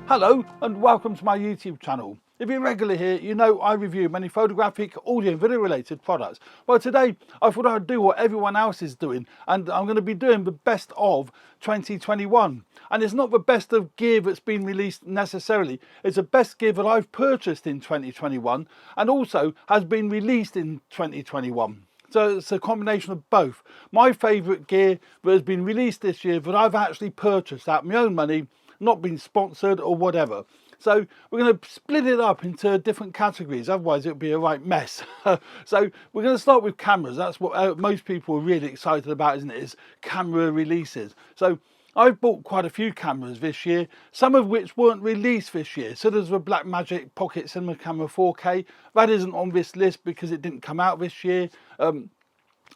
Hello and welcome to my YouTube channel. If you're regular here, you know I review many photographic, audio and video related products. Well, today I thought I'd do what everyone else is doing, and I'm going to be doing the best of 2021. And it's not the best of gear that's been released necessarily, it's the best gear that I've purchased in 2021 and also has been released in 2021. So it's a combination of both. My favourite gear that has been released this year that I've actually purchased out of my own money, not been sponsored or whatever. So we're going to split it up into different categories, otherwise it would be a right mess. So we're going to start with cameras. That's what most people are really excited about, isn't it? Is camera releases. So I've bought quite a few cameras this year, some of which weren't released this year. So there's the Blackmagic Pocket Cinema Camera 4K. That isn't on this list because it didn't come out this year.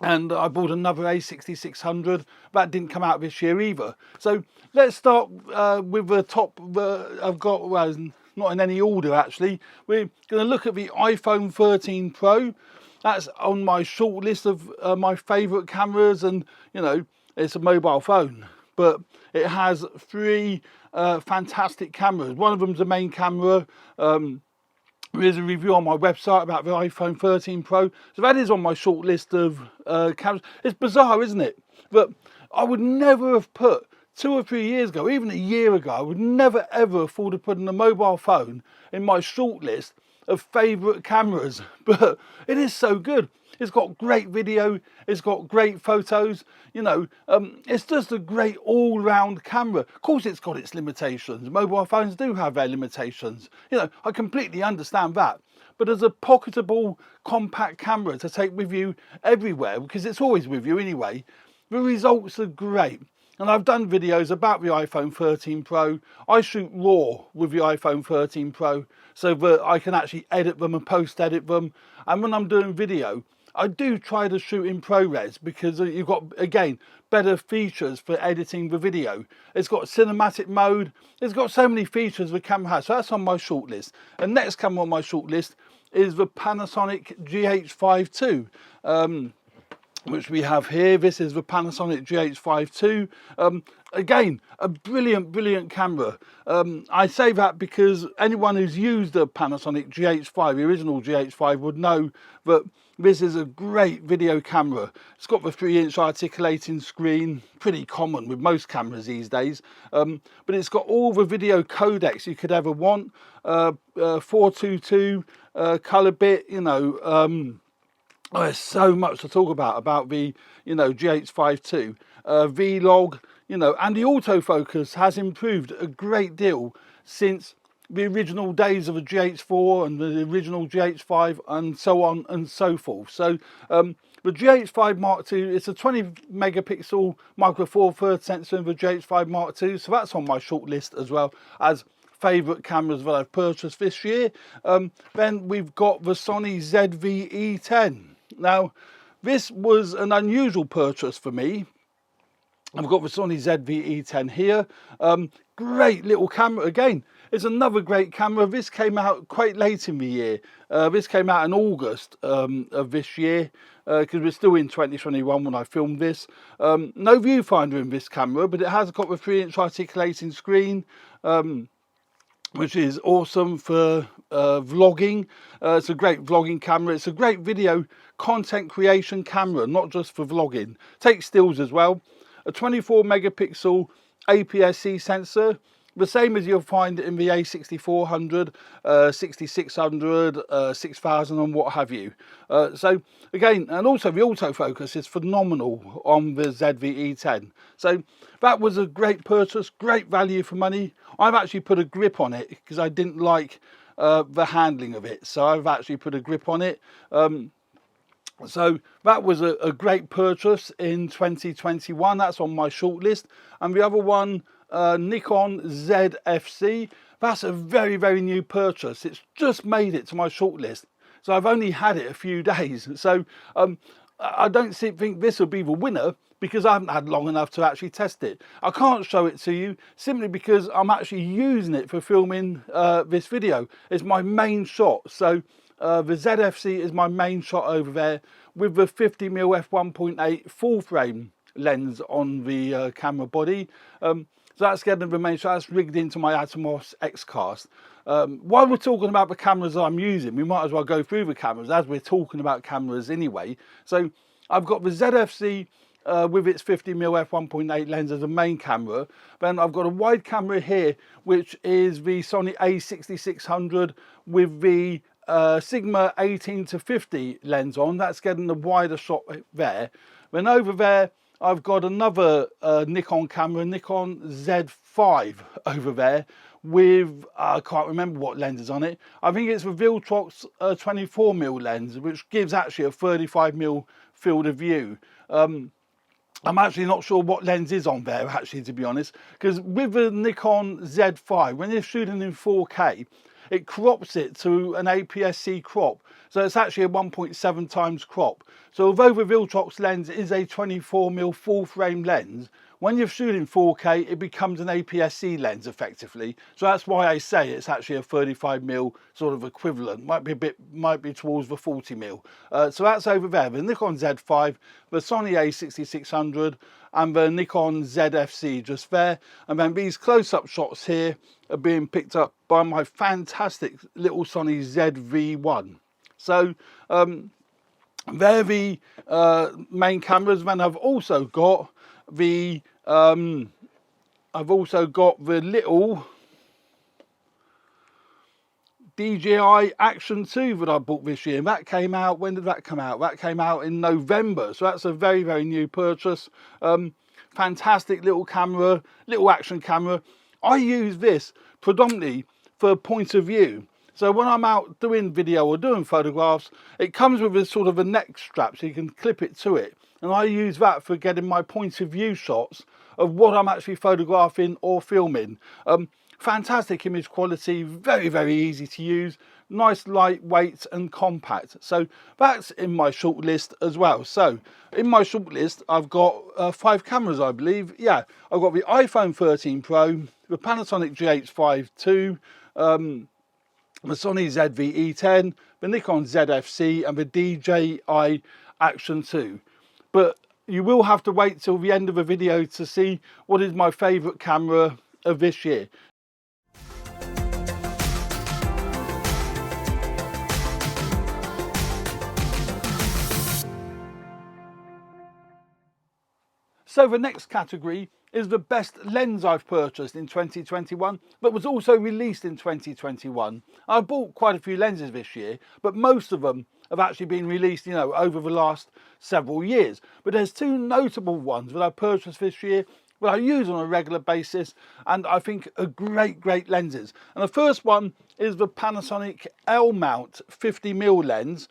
And I bought another A6600 that didn't come out this year either. So let's start with the top I've got. Well, not in any order actually. We're going to look at the iPhone 13 Pro. That's on my short list of my favourite cameras, and you know, it's a mobile phone, but it has three fantastic cameras. One of them's the main camera. There's a review on my website about the iPhone 13 Pro. So that is on my short list of cameras. It's bizarre, isn't it? But I would never have put 2 or 3 years ago, even a year ago, I would never ever have thought of putting a mobile phone in my short list of favourite cameras. But it is so good. It's got great video, it's got great photos, you know, it's just a great all-round camera. Of course it's got its limitations, mobile phones do have their limitations, you know, I completely understand that. But as a pocketable, compact camera to take with you everywhere, because it's always with you anyway, the results are great. And I've done videos about the iPhone 13 Pro. I shoot RAW with the iPhone 13 Pro so that I can actually edit them and post-edit them. And when I'm doing video, I do try to shoot in ProRes because you've got, again, better features for editing the video. It's got cinematic mode. It's got so many features the camera has. So that's on my shortlist. The next camera on my shortlist is the Panasonic GH5 II. Which we have here. This is the Panasonic GH5 II. Again, a brilliant camera. I say that because anyone who's used the Panasonic GH5, the original GH5, would know that this is a great video camera. It's got the 3-inch articulating screen, pretty common with most cameras these days. But it's got all the video codecs you could ever want. 422 color bit, you know. Oh, there's so much to talk about the, you know, GH5 II, Vlog, you know, and the autofocus has improved a great deal since the original days of the GH4 and the original GH5 and so on and so forth. So the GH5 Mark II, it's a 20 megapixel micro four thirds sensor in the GH5 Mark II, so that's on my short list as well as favourite cameras that I've purchased this year. Then we've got the Sony ZV-E10. Now, this was an unusual purchase for me. I've got the Sony ZV-E10 here. Great little camera. Again, it's another great camera. This came out quite late in the year. This came out in August of this year, because we're still in 2021 when I filmed this. No viewfinder in this camera, but it has got the 3-inch articulating screen, which is awesome for vlogging. It's a great vlogging camera. It's a great video content creation camera, not just for vlogging. Takes stills as well. A 24 megapixel APS-C sensor, the same as you'll find in the A6400, 6600, 6000 and what have you. So again, and also the autofocus is phenomenal on the ZV-E10. So that was a great purchase, great value for money. I've actually put a grip on it because I didn't like the handling of it. So I've actually put a grip on it. So that was a great purchase in 2021. That's on my short list. And the other one, Nikon ZFC, that's a very new purchase. It's just made it to my short list. So I've only had it a few days. So I don't think this will be the winner because I haven't had long enough to actually test it. I can't show it to you simply because I'm actually using it for filming this video. It's my main shot. So the ZFC is my main shot over there with the 50mm f1.8 full frame lens on the camera body. So that's getting the main, so that's rigged into my Atomos X-Cast. While we're talking about the cameras I'm using, we might as well go through the cameras as we're talking about cameras anyway. So I've got the ZFC with its 50mm f1.8 lens as a main camera. Then I've got a wide camera here, which is the Sony a6600 with the Sigma 18-50 lens on. That's getting the wider shot there. Then over there, I've got another Nikon camera, Nikon Z5 over there with, I can't remember what lens is on it. I think it's the Viltrox 24mm lens, which gives actually a 35mm field of view. I'm actually not sure what lens is on there, actually, to be honest, because with the Nikon Z5, when you're shooting in 4K, it crops it to an APS-C crop. So it's actually a 1.7 times crop. So although the Viltrox lens is a 24mm full frame lens, when you're shooting 4K, it becomes an APS-C lens effectively. So that's why I say it's actually a 35mm sort of equivalent. Might be towards the 40mm. So that's over there. The Nikon Z5, the Sony a6600, and the Nikon ZFC just there. And then these close-up shots here are being picked up by my fantastic little Sony ZV-1. So they're the main cameras. Then I've also got the little DJI Action 2 that I bought this year. That came out, when did that come out? That came out in November, so that's a very, very new purchase. Fantastic little camera, little action camera. I use this predominantly for point of view. So when I'm out doing video or doing photographs, it comes with a sort of a neck strap so you can clip it to it. And I use that for getting my point of view shots of what I'm actually photographing or filming. Fantastic image quality, very, very easy to use, nice lightweight and compact. So that's in my short list as well. So in my short list, I've got 5 cameras, I believe. Yeah, I've got the iPhone 13 Pro, the Panasonic GH5 II, the Sony ZV-E10, the Nikon ZFC, and the DJI Action 2. But you will have to wait till the end of the video to see what is my favourite camera of this year. So the next category is the best lens I've purchased in 2021, but was also released in 2021. I bought quite a few lenses this year, but most of them have actually been released, you know, over the last several years. But there's 2 notable ones that I purchased this year that I use on a regular basis, and I think are great lenses. And the first one is the Panasonic L-mount 50mm lens.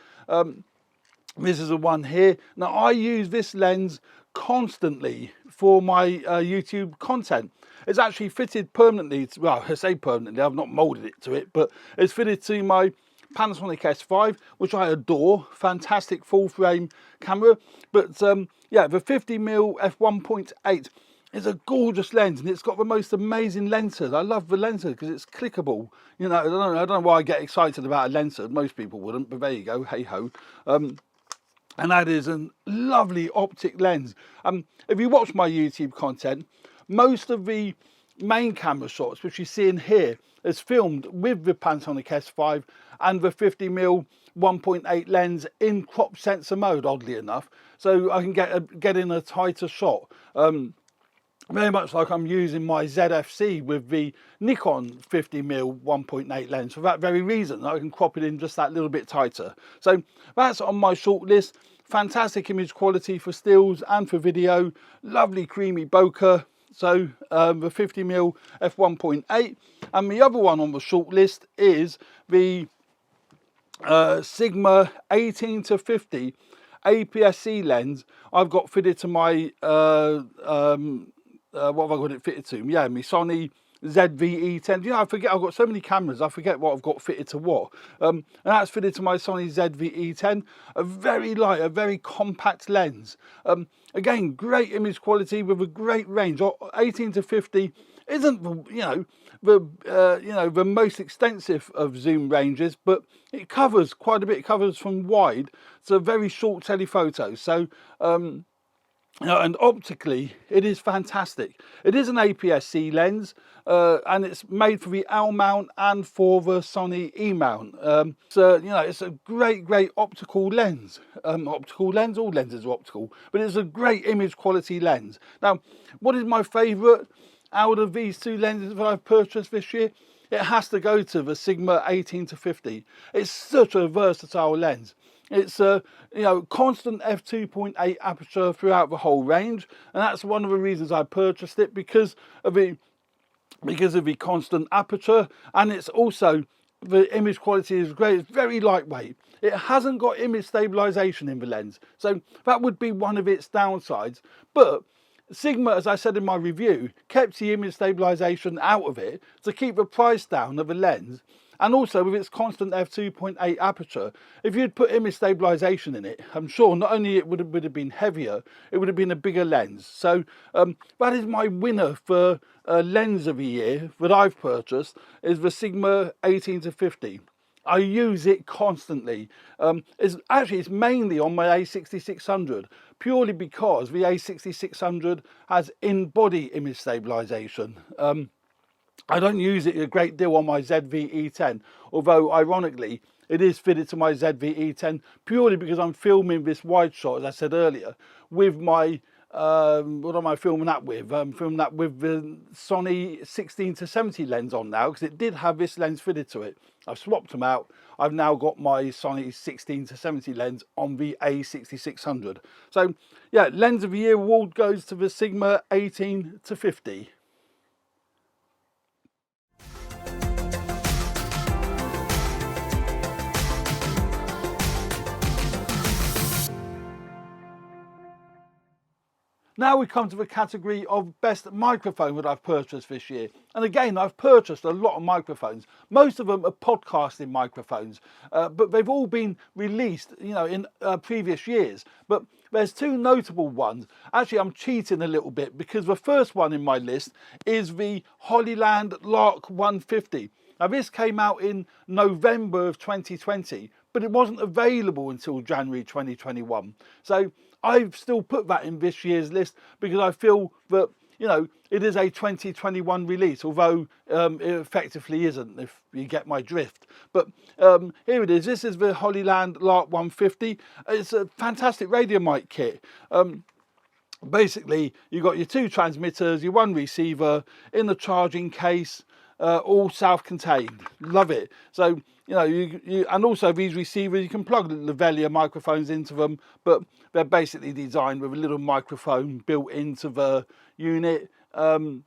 This is the one here. Now I use this lens constantly for my YouTube content. It's actually fitted permanently, well, I say permanently, I've not molded it to it, but it's fitted to my Panasonic S5, which I adore. Fantastic full frame camera. But yeah, the 50mm f1.8 is a gorgeous lens, and it's got the most amazing lens hood. I love the lens hood because it's clickable. You know, I don't know why I get excited about a lens hood. Most people wouldn't, but there you go, hey ho. And that is a lovely optic lens. If you watch my YouTube content, most of the main camera shots, which you see in here, is filmed with the Panasonic S5 and the 50mm 1.8 lens in crop sensor mode, oddly enough. So I can get in a tighter shot. Very much like I'm using my ZFC with the Nikon 50mm 1.8 lens for that very reason. I can crop it in just that little bit tighter. So that's on my short list. Fantastic image quality for stills and for video. Lovely creamy bokeh. So the 50mm f1.8. And the other one on the short list is the Sigma 18-50 APS-C lens I've got fitted to my what have I got it fitted to? Yeah, my Sony ZV-E10. You know, I forget, I've got so many cameras, I forget what I've got fitted to what. And that's fitted to my Sony ZV-E10. A very light, a very compact lens. Again, great image quality with a great range. 18-50 isn't, the most extensive of zoom ranges, but it covers quite a bit. It covers from wide to very short telephotos. So And optically, it is fantastic. It is an APS-C lens, and it's made for the L mount and for the Sony E mount. So it's a great optical lens. Optical lens, all lenses are optical, but it's a great image quality lens. Now, what is my favourite out of these two lenses that I've purchased this year? It has to go to the Sigma 18-50. It's such a versatile lens. It's a constant f2.8 aperture throughout the whole range, and that's one of the reasons I purchased it, because of the constant aperture, and it's also the image quality is great. It's very lightweight. It hasn't got image stabilization in the lens, so that would be one of its downsides. But Sigma, as I said in my review, kept the image stabilization out of it to keep the price down of the lens. And also with its constant f2.8 aperture, if you'd put image stabilization in it, I'm sure not only it would have been heavier, it would have been a bigger lens. So that is my winner for lens of the year that I've purchased, is the Sigma 18-50. I use it constantly. It's mainly on my A6600, purely because the A6600 has in-body image stabilization. I don't use it a great deal on my ZV-E10, although ironically it is fitted to my ZV-E10 purely because I'm filming this wide shot, as I said earlier, with my what am I filming that with? I'm filming that with the Sony 16-70 lens on now, because it did have this lens fitted to it. I've swapped them out. I've now got my Sony 16-70 lens on the A6600. So yeah, lens of the year award goes to the Sigma 18-50. Now we come to the category of best microphone that I've purchased this year. And again, I've purchased a lot of microphones. Most of them are podcasting microphones, but they've all been released, in previous years. But there's two notable ones. Actually, I'm cheating a little bit, because the first one in my list is the Hollyland Lark 150. Now, this came out in November of 2020, but it wasn't available until January 2021. So I've still put that in this year's list because I feel that, it is a 2021 release, although it effectively isn't, if you get my drift. But here it is. This is the Hollyland Lark 150. It's a fantastic radio mic kit. Basically, you've got your two transmitters, your one receiver in the charging case, all self-contained. Love it. So and also these receivers, you can plug the lavalier microphones into them, but they're basically designed with a little microphone built into the unit, and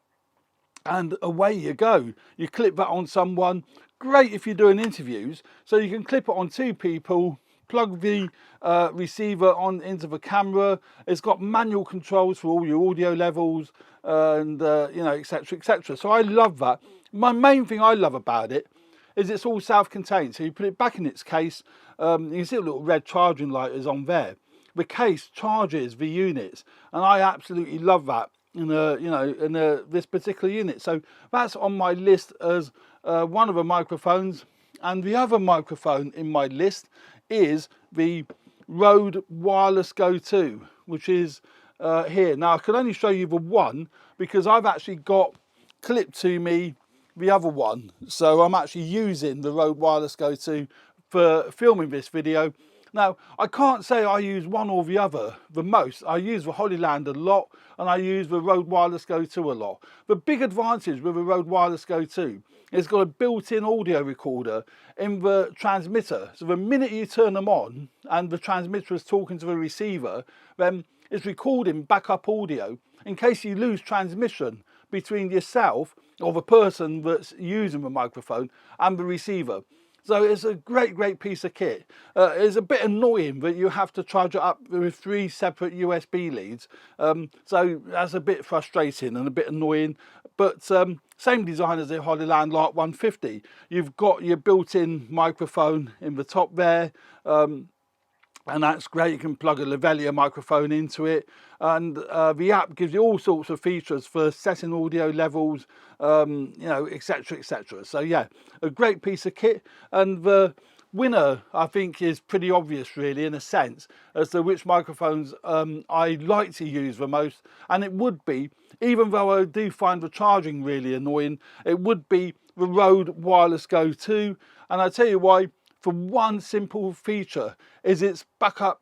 away you go. You clip that on someone. Great if you're doing interviews, so you can clip it on two people, plug the receiver on into the camera. It's got manual controls for all your audio levels, and etc. So I love that. My main thing I love about it is it's all self-contained. So you put it back in its case. You can see a little red charging light is on there. The case charges the units, and I absolutely love that in this particular unit. So that's on my list as one of the microphones. And the other microphone in my list is the Rode Wireless Go 2, which is here. Now I can only show you the one because I've actually got clipped to me the other one, so I'm actually using the Rode Wireless Go 2 for filming this video. Now I can't say I use one or the other the most. I use the Hollyland a lot, and I use the Rode Wireless Go 2 a lot. The big advantage with the Rode Wireless Go 2 is it's got a built-in audio recorder in the transmitter. So the minute you turn them on and the transmitter is talking to the receiver, then it's recording backup audio in case you lose transmission between yourself or the person that's using the microphone and the receiver. So it's a great piece of kit. It's a bit annoying that you have to charge it up with 3 separate USB leads. So that's a bit frustrating and a bit annoying. But same design as the Hollyland Lark 150. You've got your built-in microphone in the top there. And that's great. You can plug a lavalier microphone into it, and the app gives you all sorts of features for setting audio levels, etc. So yeah, a great piece of kit. And the winner, I think, is pretty obvious really, in a sense, as to which microphones I like to use the most. And it would be, even though I do find the charging really annoying, it would be the Rode Wireless Go 2. And I tell you why. For one simple feature, is its backup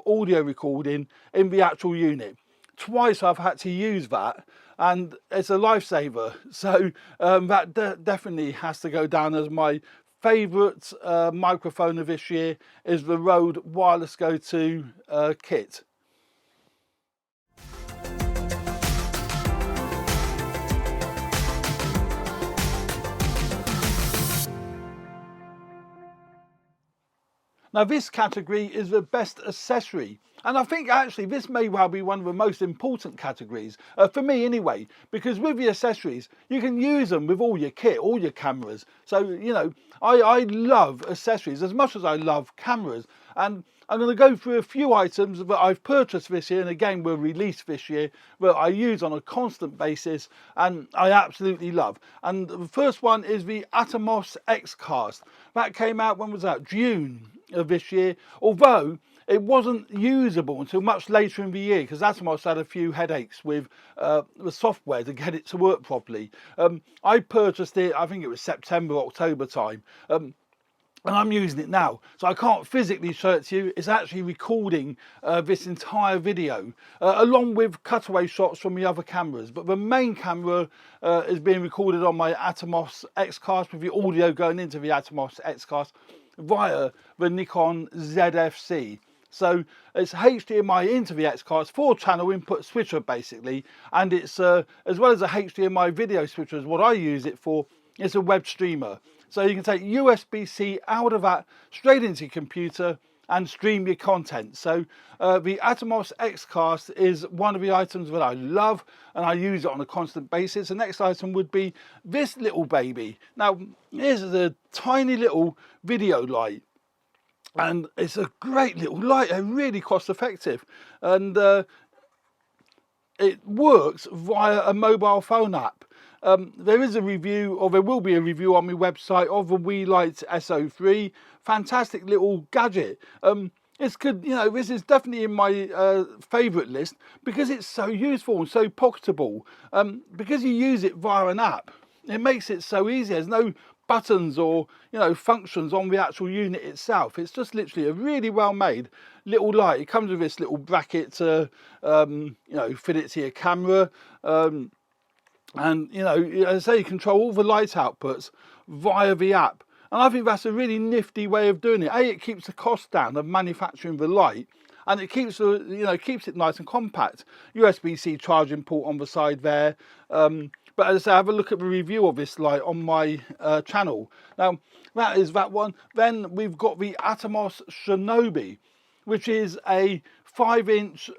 audio recording in the actual unit. Twice I've had to use that, and it's a lifesaver. So that definitely has to go down as my favourite microphone of this year, is the Rode Wireless Go 2 kit. Now this category is the best accessory, and I think actually this may well be one of the most important categories, for me anyway, because with the accessories you can use them with all your kit, all your cameras. So you know, I love accessories as much as I love cameras, and I'm going to go through a few items that I've purchased this year and again were released this year that I use on a constant basis and I absolutely love. And the first one is the Atomos XCast. That came out, when was that? June of this year, although it wasn't usable until much later in the year because Atomos had a few headaches with the software to get it to work properly. I purchased it, I think it was September, October time. And I'm using it now, so I can't physically show it to you. It's actually recording this entire video along with cutaway shots from the other cameras, but the main camera is being recorded on my Atomos XCast with the audio going into the Atomos XCast via the Nikon ZFC. So it's HDMI into the XCast, 4-channel input switcher basically, and it's as well as a HDMI video switcher is what I use it for. It's a web streamer. So you can take USB-C out of that straight into your computer and stream your content. So the Atomos XCast is one of the items that I love and I use it on a constant basis. The next item would be this little baby. Now, here's a tiny little video light. And it's a great little light, they're really cost effective. And it works via a mobile phone app. There is a review, or there will be a review on my website of the WeLight SO3. Fantastic little gadget. It's good, you know, this is definitely in my favourite list because it's so useful and so pocketable. Because you use it via an app, it makes it so easy. There's no buttons or, you know, functions on the actual unit itself. It's just literally a really well made little light. It comes with this little bracket to, you know, fit it to your camera. And, you know, as I say, you control all the light outputs via the app. And I think that's a really nifty way of doing it. A, it keeps the cost down of manufacturing the light, and it keeps, you know, keeps it nice and compact. USB-C charging port on the side there. But as I say, have a look at the review of this light on my channel. Now, that is that one. Then we've got the Atomos Shinobi, which is a 5-inch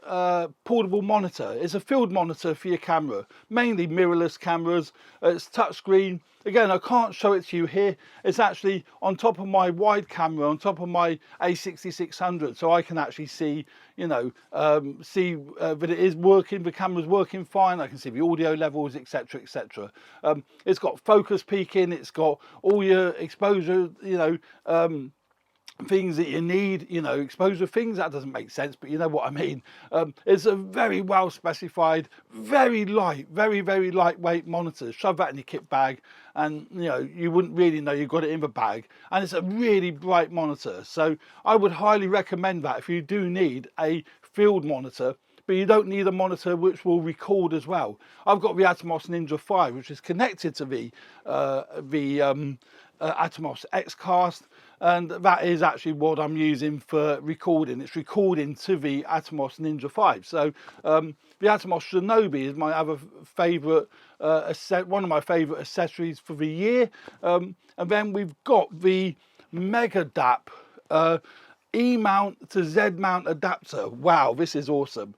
portable monitor. It's a field monitor for your camera, mainly mirrorless cameras. It's touchscreen. Again, I can't show it to you here. It's actually on top of my wide camera, on top of my A6600, so I can actually see, you know, that it is working, the camera's working fine. I can see the audio levels, etc, etc. It's got focus peaking, it's got all your exposure, you know, things that you need, you know, exposure things. That doesn't make sense, but you know what I mean. It's a very well specified, very light, very, very lightweight monitor. Shove that in your kit bag and, you know, you wouldn't really know you got it in the bag. And it's a really bright monitor. So I would highly recommend that if you do need a field monitor, but you don't need a monitor which will record as well. I've got the Atomos Ninja 5, which is connected to the Atomos XCast, and that is actually what I'm using for recording. It's recording to the Atomos Ninja 5. So the Atomos Shinobi is my other favourite, one of my favourite accessories for the year. And then we've got the Megadap E-mount to Z-mount adapter. Wow, this is awesome.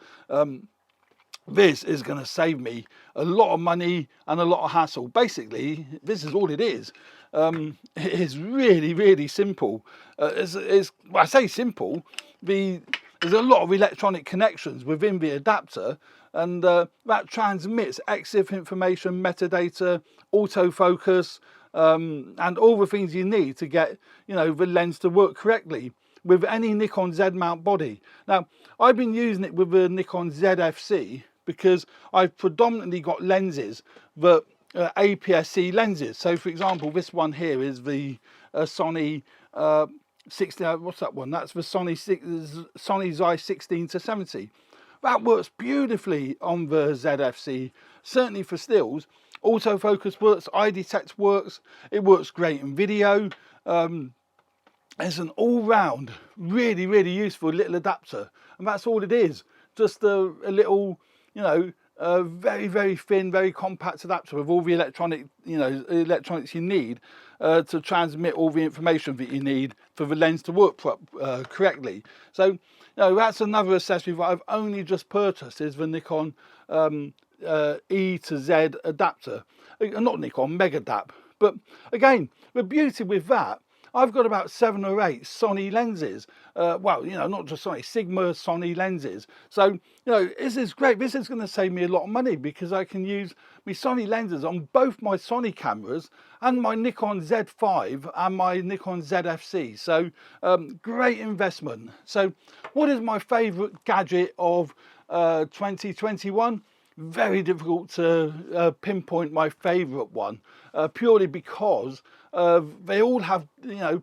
This is going to save me a lot of money and a lot of hassle. Basically, this is all it is. It is really, really simple. Well, I say simple. There's a lot of electronic connections within the adapter, and that transmits EXIF information, metadata, autofocus, and all the things you need to get, you know, the lens to work correctly with any Nikon Z mount body. Now, I've been using it with the Nikon ZFC because I've predominantly got lenses that are APS-C lenses. So for example, this one here is the Sony 60, what's that one? That's the Sony Xi 16 to 70. That works beautifully on the ZFC, certainly for stills. Autofocus works, iDetect works, it works great in video. It's an all-round, really, really useful little adapter, and that's all it is. Just a little, you know, very, very thin, very compact adapter with all the electronics you need to transmit all the information that you need for the lens to work correctly. So, you know, that's another accessory that I've only just purchased, is the Nikon E to Z adapter, not Nikon, Megadap. But again, the beauty with that, I've got about 7 or 8 Sony lenses. Well, you know, not just Sony, Sigma Sony lenses. So, you know, this is great. This is going to save me a lot of money because I can use my Sony lenses on both my Sony cameras and my Nikon Z5 and my Nikon ZFC. So, great investment. So, what is my favourite gadget of 2021? Very difficult to pinpoint my favourite one, purely because they all have, you know,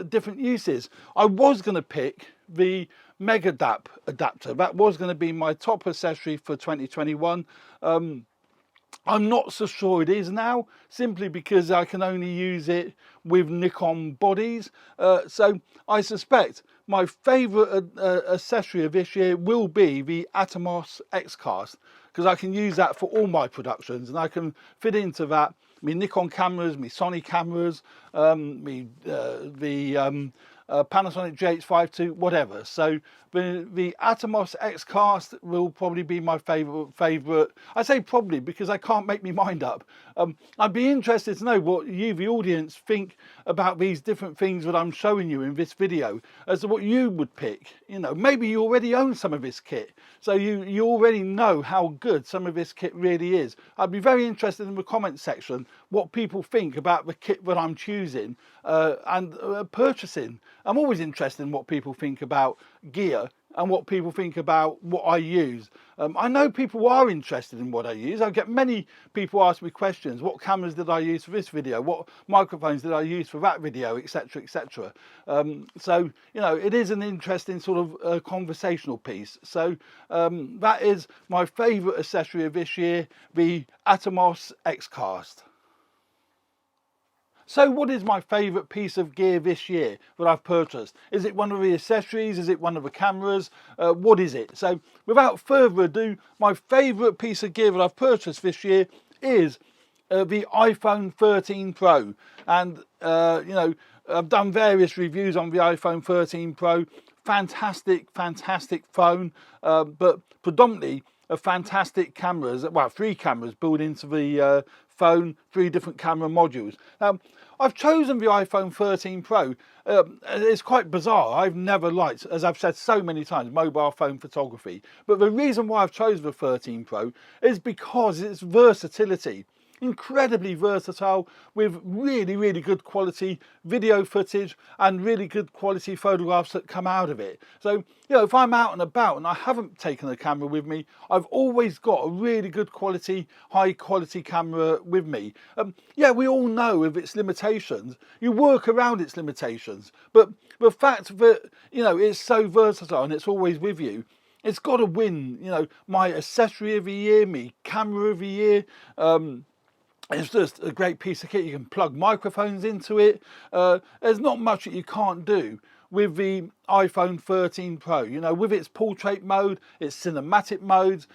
different uses. I was going to pick the Megadap adapter. That was going to be my top accessory for 2021. I'm not so sure it is now, simply because I can only use it with Nikon bodies. So I suspect my favourite accessory of this year will be the Atomos X-Cast, because I can use that for all my productions, and I can fit into that my Nikon cameras, my Sony cameras, the Panasonic GH5 II, whatever. So the Atomos X-Cast will probably be my favourite. I say probably because I can't make my mind up. I'd be interested to know what you, the audience, think about these different things that I'm showing you in this video, as to what you would pick. You know, maybe you already own some of this kit, so you already know how good some of this kit really is. I'd be very interested in the comment section what people think about the kit that I'm choosing and purchasing. I'm always interested in what people think about gear and what people think about what I use. I know people are interested in what I use. I get many people ask me questions. What cameras did I use for this video? What microphones did I use for that video, etc, etc. So, you know, it is an interesting sort of conversational piece. So that is my favourite accessory of this year, the Atomos X-Cast. So what is my favourite piece of gear this year that I've purchased? Is it one of the accessories? Is it one of the cameras? What is it? So without further ado, my favourite piece of gear that I've purchased this year is the iPhone 13 Pro. And, you know, I've done various reviews on the iPhone 13 Pro. Fantastic, fantastic phone, but predominantly a fantastic cameras, well, 3 cameras built into the phone, 3 different camera modules. Now, I've chosen the iPhone 13 Pro. It's quite bizarre. I've never liked, as I've said so many times, mobile phone photography. But the reason why I've chosen the 13 Pro is because its versatility. Incredibly versatile, with really, really good quality video footage and really good quality photographs that come out of it. So, you know, if I'm out and about and I haven't taken a camera with me, I've always got a really good quality, high quality camera with me. Yeah, we all know of its limitations. You work around its limitations, but the fact that, you know, it's so versatile and it's always with you, it's got to win, you know, my accessory of the year, my camera of the year. It's just a great piece of kit. You can plug microphones into it. There's not much that you can't do with the iPhone 13 Pro. You know, with its portrait mode, its cinematic modes,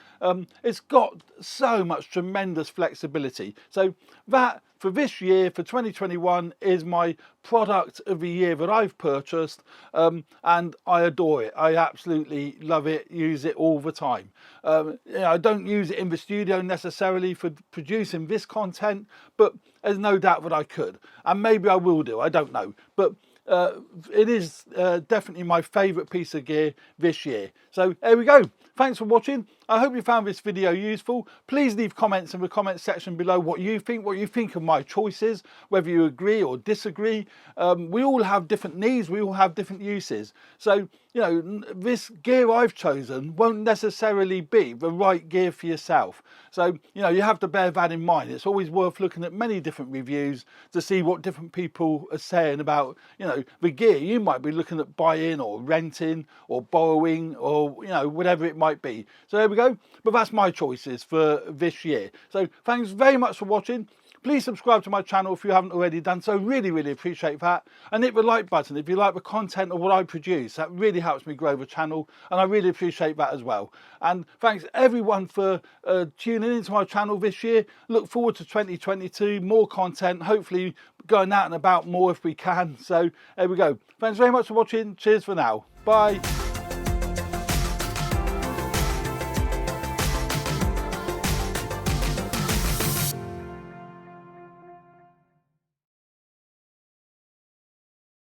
it's got so much tremendous flexibility. So that, for this year, for 2021, is my product of the year that I've purchased, and I adore it. I absolutely love it, use it all the time. You know, I don't use it in the studio necessarily for producing this content, but there's no doubt that I could, and maybe I will do, I don't know. But it is definitely my favourite piece of gear this year. So there we go. Thanks for watching. I hope you found this video useful. Please leave comments in the comment section below what you think of my choices, whether you agree or disagree. We all have different needs, we all have different uses. So, you know, this gear I've chosen won't necessarily be the right gear for yourself. So, you know, you have to bear that in mind. It's always worth looking at many different reviews to see what different people are saying about, you know, the gear you might be looking at buying or renting or borrowing or, you know, whatever it might be. So there we go. But that's my choices for this year. So thanks very much for watching. Please subscribe to my channel if you haven't already done so. Really appreciate that. And hit the like button if you like the content of what I produce. That really helps me grow the channel, and I really appreciate that as well. And thanks everyone for tuning into my channel this year. Look forward to 2022, more content, hopefully going out and about more if we can. So there we go. Thanks very much for watching. Cheers for now. Bye.